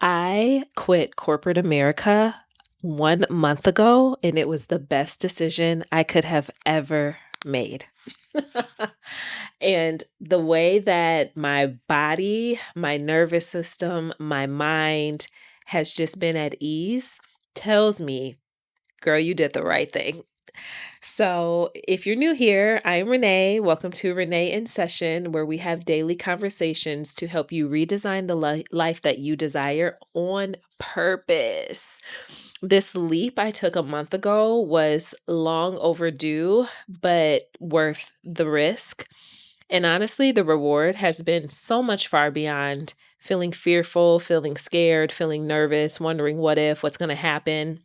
I quit corporate America 1 month ago, and it was the best decision I could have ever made. And the way that my body, my nervous system, my mind has just been at ease tells me, girl, you did the right thing. So, if you're new here, I'm Renee. Welcome to Renee in Session, where we have daily conversations to help you redesign the life that you desire on purpose. This leap I took a month ago was long overdue, but worth the risk. And honestly, the reward has been so much far beyond feeling fearful, feeling scared, feeling nervous, wondering what's going to happen.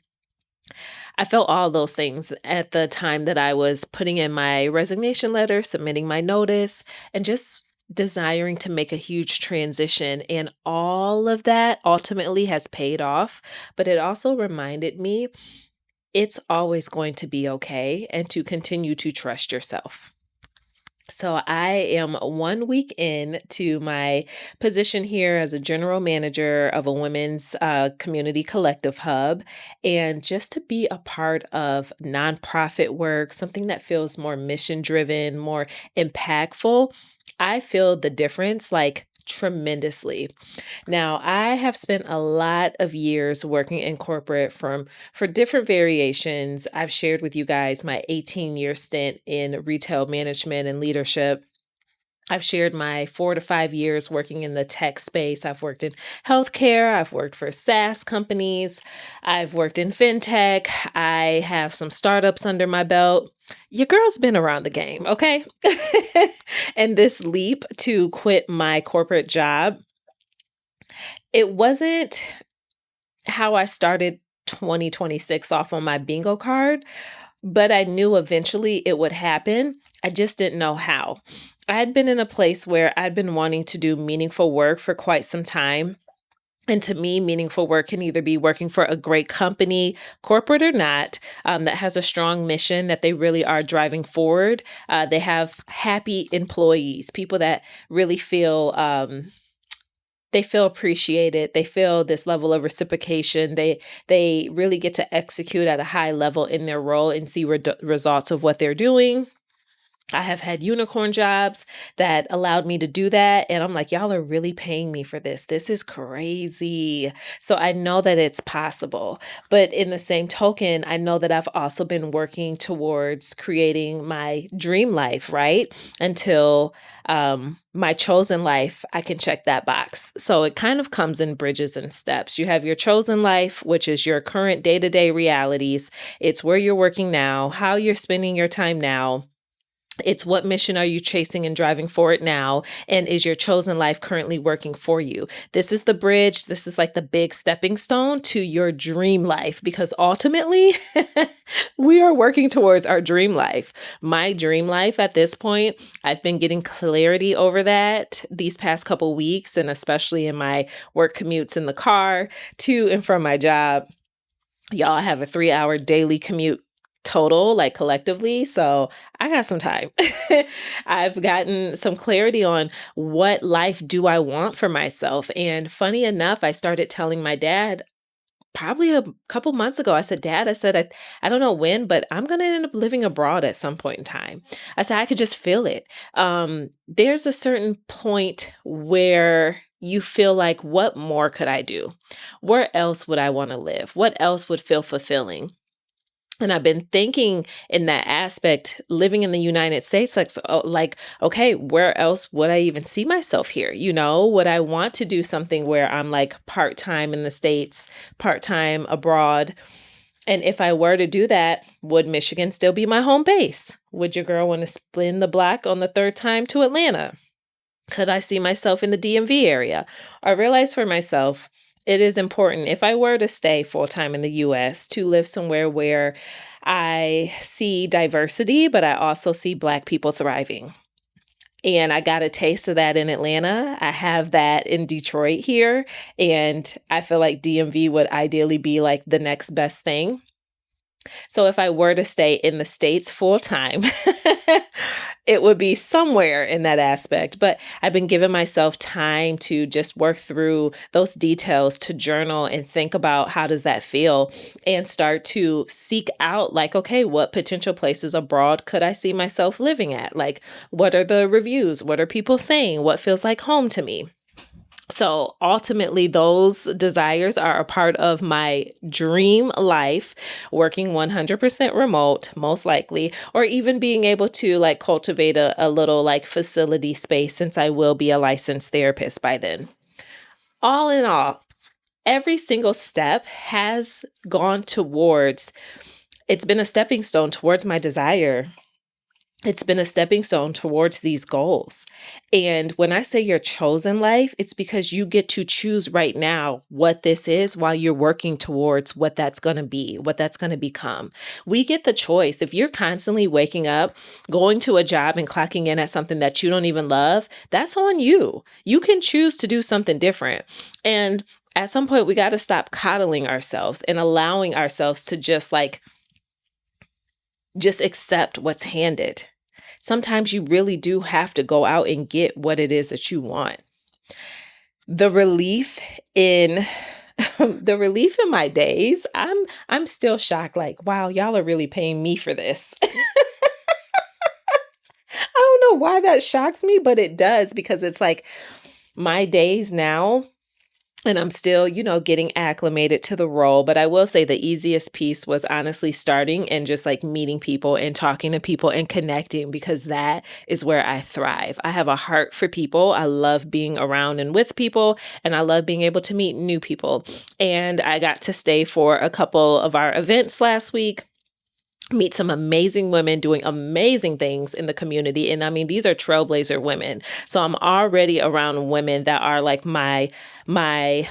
I felt all those things at the time that I was putting in my resignation letter, submitting my notice, and just desiring to make a huge transition. And all of that ultimately has paid off. But it also reminded me it's always going to be okay and to continue to trust yourself. So I am 1 week in to my position here as a general manager of a women's community collective hub. And just to be a part of nonprofit work, something that feels more mission driven, more impactful, I feel the difference like tremendously. Now, I have spent a lot of years working in corporate for different variations. I've shared with you guys my 18-year stint in retail management and leadership. I've shared my 4 to 5 years working in the tech space. I've worked in healthcare. I've worked for SaaS companies. I've worked in fintech. I have some startups under my belt. Your girl's been around the game, okay? And this leap to quit my corporate job, it wasn't how I started 2026 off on my bingo card, but I knew eventually it would happen. I just didn't know how. I had been in a place where I'd been wanting to do meaningful work for quite some time. And to me, meaningful work can either be working for a great company, corporate or not, that has a strong mission that they really are driving forward. They have happy employees, people that really feel they feel appreciated. They feel this level of reciprocation. They really get to execute at a high level in their role and see results of what they're doing. I have had unicorn jobs that allowed me to do that. And I'm like, y'all are really paying me for this. This is crazy. So I know that it's possible. But in the same token, I know that I've also been working towards creating my dream life, right? Until my chosen life, I can check that box. So it kind of comes in bridges and steps. You have your chosen life, which is your current day-to-day realities. It's where you're working now, how you're spending your time now. It's what mission are you chasing and driving forward now? And is your chosen life currently working for you? This is the bridge. This is like the big stepping stone to your dream life, because ultimately we are working towards our dream life. My dream life at this point, I've been getting clarity over that these past couple weeks, and especially in my work commutes in the car to and from my job. Y'all, I have a 3-hour daily commute total, like collectively. So I got some time. I've gotten some clarity on what life do I want for myself. And funny enough, I started telling my dad probably a couple months ago. I said, Dad, I don't know when, but I'm going to end up living abroad at some point in time. I said, I could just feel it. There's a certain point where you feel like, what more could I do? Where else would I want to live? What else would feel fulfilling? And I've been thinking in that aspect, living in the United States, okay, where else would I even see myself here? Would I want to do something where I'm like part-time in the States, part-time abroad? And if I were to do that, would Michigan still be my home base? Would your girl want to spin the block on the third time to Atlanta? Could I see myself in the DMV area? I realized for myself, it is important, if I were to stay full-time in the US, to live somewhere where I see diversity, but I also see Black people thriving. And I got a taste of that in Atlanta. I have that in Detroit here. And I feel like DMV would ideally be like the next best thing. So if I were to stay in the States full time, it would be somewhere in that aspect. But I've been giving myself time to just work through those details, to journal and think about how does that feel, and start to seek out like, okay, what potential places abroad could I see myself living at? Like, what are the reviews? What are people saying? What feels like home to me? So ultimately, those desires are a part of my dream life, working 100% remote, most likely, or even being able to like cultivate a little like facility space since I will be a licensed therapist by then. All in all, every single step has gone towards, it's been a stepping stone towards my desire. It's been a stepping stone towards these goals. And when I say your chosen life, it's because you get to choose right now what this is while you're working towards what that's going to be, what that's going to become. We get the choice. If you're constantly waking up, going to a job and clocking in at something that you don't even love, that's on you. You can choose to do something different. And at some point, we got to stop coddling ourselves and allowing ourselves to just accept what's handed. Sometimes you really do have to go out and get what it is that you want. The relief in the relief in my days, I'm still shocked, like, wow, y'all are really paying me for this. I don't know why that shocks me, but it does, because it's like my days now, and I'm still, getting acclimated to the role. But I will say the easiest piece was honestly starting and just like meeting people and talking to people and connecting, because that is where I thrive. I have a heart for people. I love being around and with people, and I love being able to meet new people. And I got to stay for a couple of our events last week, meet some amazing women doing amazing things in the community. And I mean, these are trailblazer women. So I'm already around women that are like my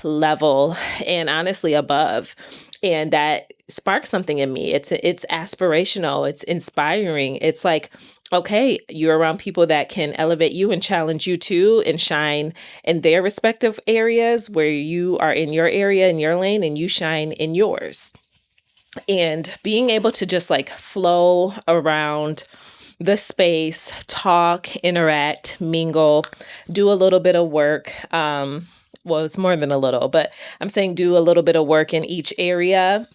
level and honestly above. And that sparks something in me. It's aspirational. It's inspiring. It's like, okay, you're around people that can elevate you and challenge you too, and shine in their respective areas where you are in your area, in your lane, and you shine in yours. And being able to just like flow around the space, talk, interact, mingle, do a little bit of work. Well, it's more than a little, but I'm saying do a little bit of work in each area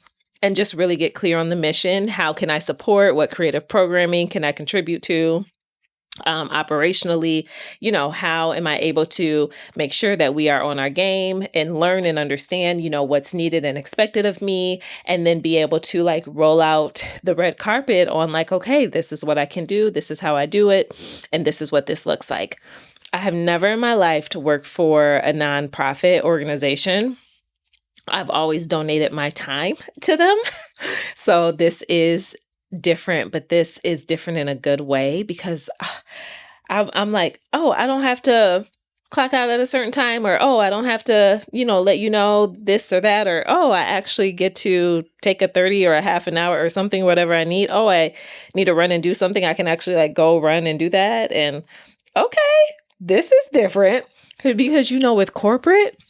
and just really get clear on the mission. How can I support? What creative programming can I contribute to? Operationally, how am I able to make sure that we are on our game and learn and understand, what's needed and expected of me, and then be able to like roll out the red carpet on like, okay, this is what I can do. This is how I do it. And this is what this looks like. I have never in my life to work for a nonprofit organization. I've always donated my time to them. So this is different, but this is different in a good way, because I'm like, oh, I don't have to clock out at a certain time, or, oh, I don't have to, let you know this or that, or, oh, I actually get to take a 30 or a half an hour or something, whatever I need. Oh, I need to run and do something. I can actually like go run and do that. And okay, this is different, because, with corporate,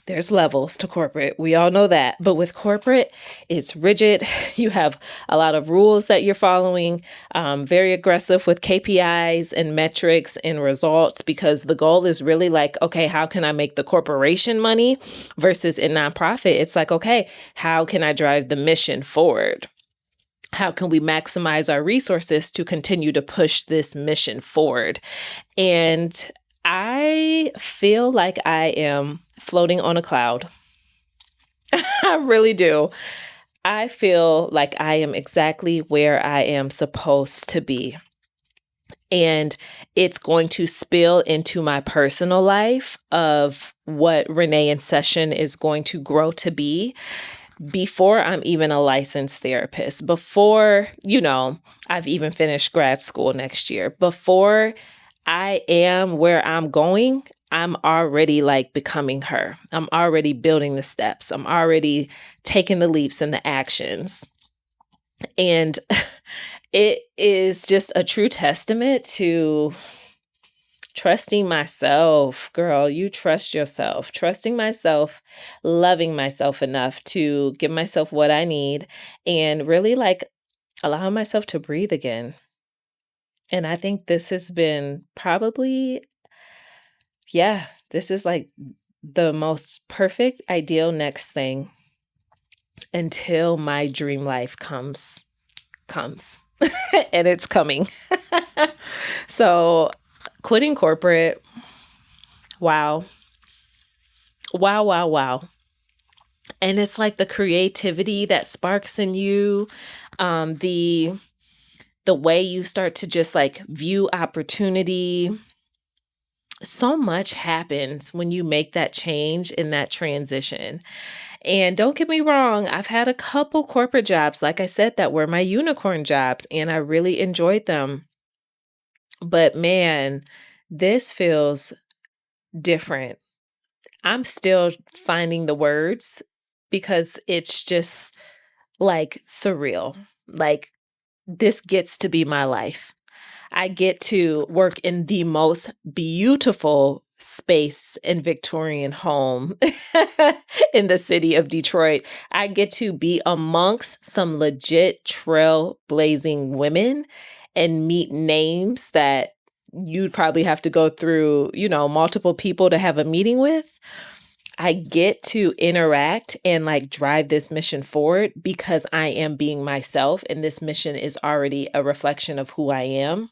there's levels to corporate. We all know that. But with corporate, it's rigid. You have a lot of rules that you're following, very aggressive with KPIs and metrics and results, because the goal is really like, okay, how can I make the corporation money? Versus in nonprofit, it's like, okay, how can I drive the mission forward? How can we maximize our resources to continue to push this mission forward? And I feel like I am floating on a cloud. I really do. I feel like I am exactly where I am supposed to be. And it's going to spill into my personal life of what Renee in Session is going to grow to be before I'm even a licensed therapist, before, I've even finished grad school next year, before I am where I'm going. I'm already like becoming her. I'm already building the steps. I'm already taking the leaps and the actions. And it is just a true testament to trusting myself, girl. You trust yourself. Trusting myself, loving myself enough to give myself what I need and really like allowing myself to breathe again. And I think this has been probably, yeah, this is like the most perfect, ideal next thing until my dream life comes. And it's coming. So, quitting corporate, wow. Wow, wow, wow. And it's like the creativity that sparks in you, the way you start to just like view opportunity. So much happens when you make that change in that transition. And don't get me wrong, I've had a couple corporate jobs, like I said, that were my unicorn jobs, and I really enjoyed them. But man, this feels different. I'm still finding the words because it's just like surreal. Like, this gets to be my life. I get to work in the most beautiful space and Victorian home in the city of Detroit. I get to be amongst some legit trailblazing women and meet names that you'd probably have to go through, multiple people to have a meeting with. I get to interact and like drive this mission forward because I am being myself, and this mission is already a reflection of who I am.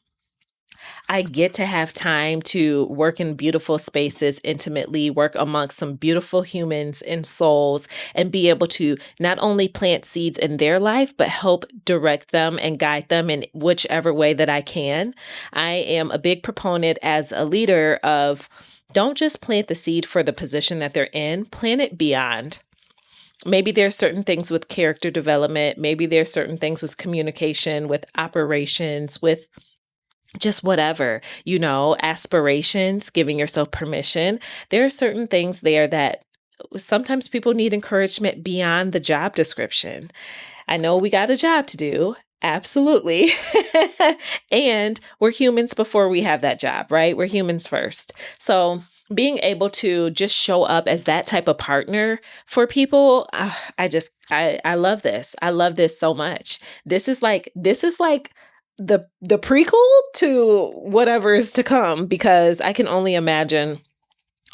I get to have time to work in beautiful spaces intimately, work amongst some beautiful humans and souls, and be able to not only plant seeds in their life, but help direct them and guide them in whichever way that I can. I am a big proponent as a leader of don't just plant the seed for the position that they're in, plant it beyond. Maybe there's certain things with character development. Maybe there's certain things with communication, with operations, with just whatever, aspirations, giving yourself permission. There are certain things there that sometimes people need encouragement beyond the job description. I know we got a job to do. Absolutely. And we're humans before we have that job, right? We're humans first. So being able to just show up as that type of partner for people, I love this. I love this so much. This is like the prequel to whatever is to come, because I can only imagine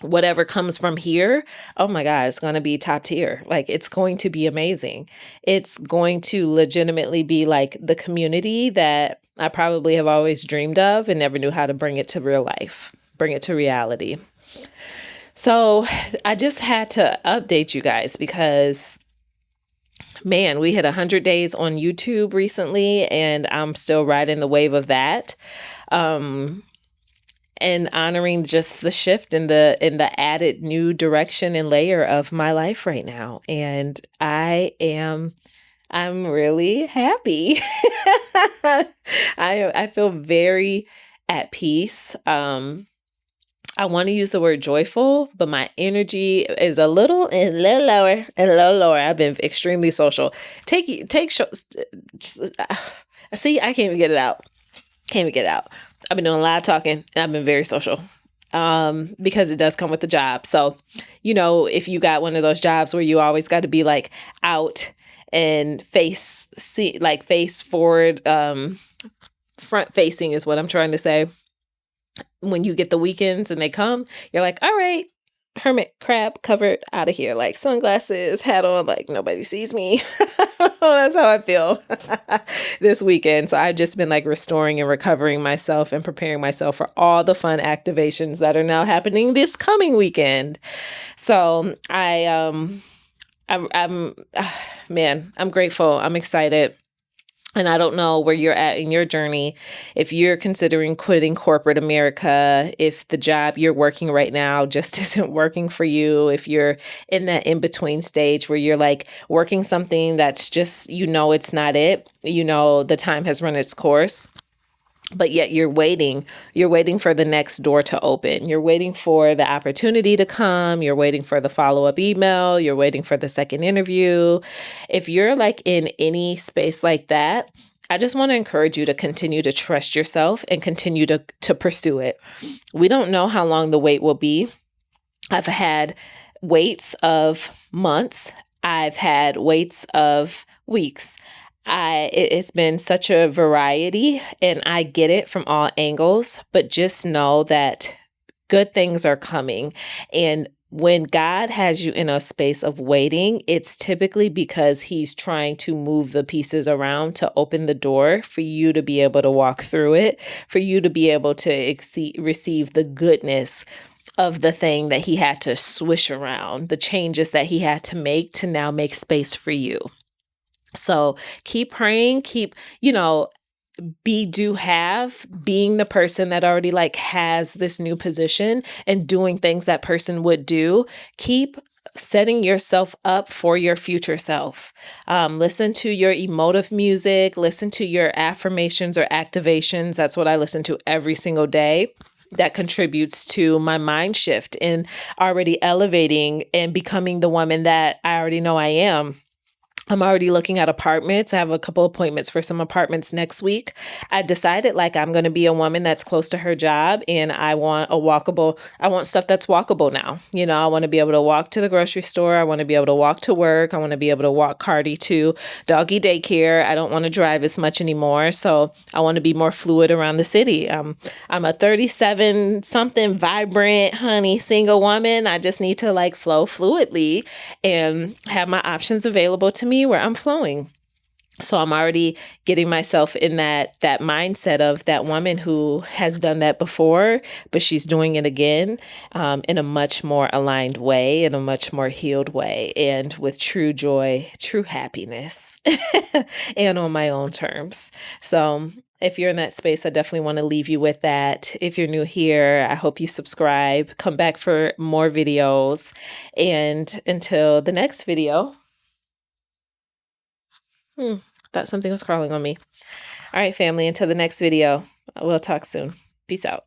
whatever comes from here. Oh my God, it's going to be top tier. Like, it's going to be amazing. It's going to legitimately be like the community that I probably have always dreamed of and never knew how to bring it to real life, bring it to reality. So I just had to update you guys because, man, we hit 100 days on YouTube recently, and I'm still riding the wave of that. And honoring just the shift in the added new direction and layer of my life right now. And I'm really happy. I feel very at peace. I want to use the word joyful, but my energy is a little lower. I've been extremely social. Take shows. See, I can't even get it out. I've been doing a lot of talking, and I've been very social because it does come with the job. So, if you got one of those jobs where you always got to be like out and face forward, front facing is what I'm trying to say. When you get the weekends and they come, you're like, all right, hermit crab covered out of here, like sunglasses, hat on, like nobody sees me. That's how I feel this weekend. So I've just been like restoring and recovering myself and preparing myself for all the fun activations that are now happening this coming weekend. So I'm grateful. I'm excited. And I don't know where you're at in your journey. If you're considering quitting corporate America, if the job you're working right now just isn't working for you, if you're in that in-between stage where you're like working something that's just, it's not it, the time has run its course, but yet you're waiting for the next door to open. You're waiting for the opportunity to come. You're waiting for the follow-up email. You're waiting for the second interview. If you're like in any space like that, I just want to encourage you to continue to trust yourself and continue to pursue it. We don't know how long the wait will be. I've had waits of months. I've had waits of weeks. It's been such a variety, and I get it from all angles, but just know that good things are coming. And when God has you in a space of waiting, it's typically because He's trying to move the pieces around to open the door for you to be able to walk through it, for you to be able to receive the goodness of the thing that He had to swish around, the changes that He had to make to now make space for you. So keep praying, keep, being the person that already like has this new position and doing things that person would do. Keep setting yourself up for your future self. Listen to your emotive music, listen to your affirmations or activations. That's what I listen to every single day. That contributes to my mind shift and already elevating and becoming the woman that I already know I am. I'm already looking at apartments. I have a couple appointments for some apartments next week. I decided like I'm going to be a woman that's close to her job, and I want I want stuff that's walkable now. I want to be able to walk to the grocery store. I want to be able to walk to work. I want to be able to walk Cardi to doggy daycare. I don't want to drive as much anymore. So I want to be more fluid around the city. I'm a 37 something vibrant, honey, single woman. I just need to like flow fluidly and have my options available to me where I'm flowing. So I'm already getting myself in that mindset of that woman who has done that before, but she's doing it again, in a much more aligned way, in a much more healed way, and with true joy, true happiness, and on my own terms. So if you're in that space, I definitely want to leave you with that. If you're new here, I hope you subscribe, come back for more videos. And until the next video, thought something was crawling on me. All right, family, until the next video, we'll talk soon. Peace out.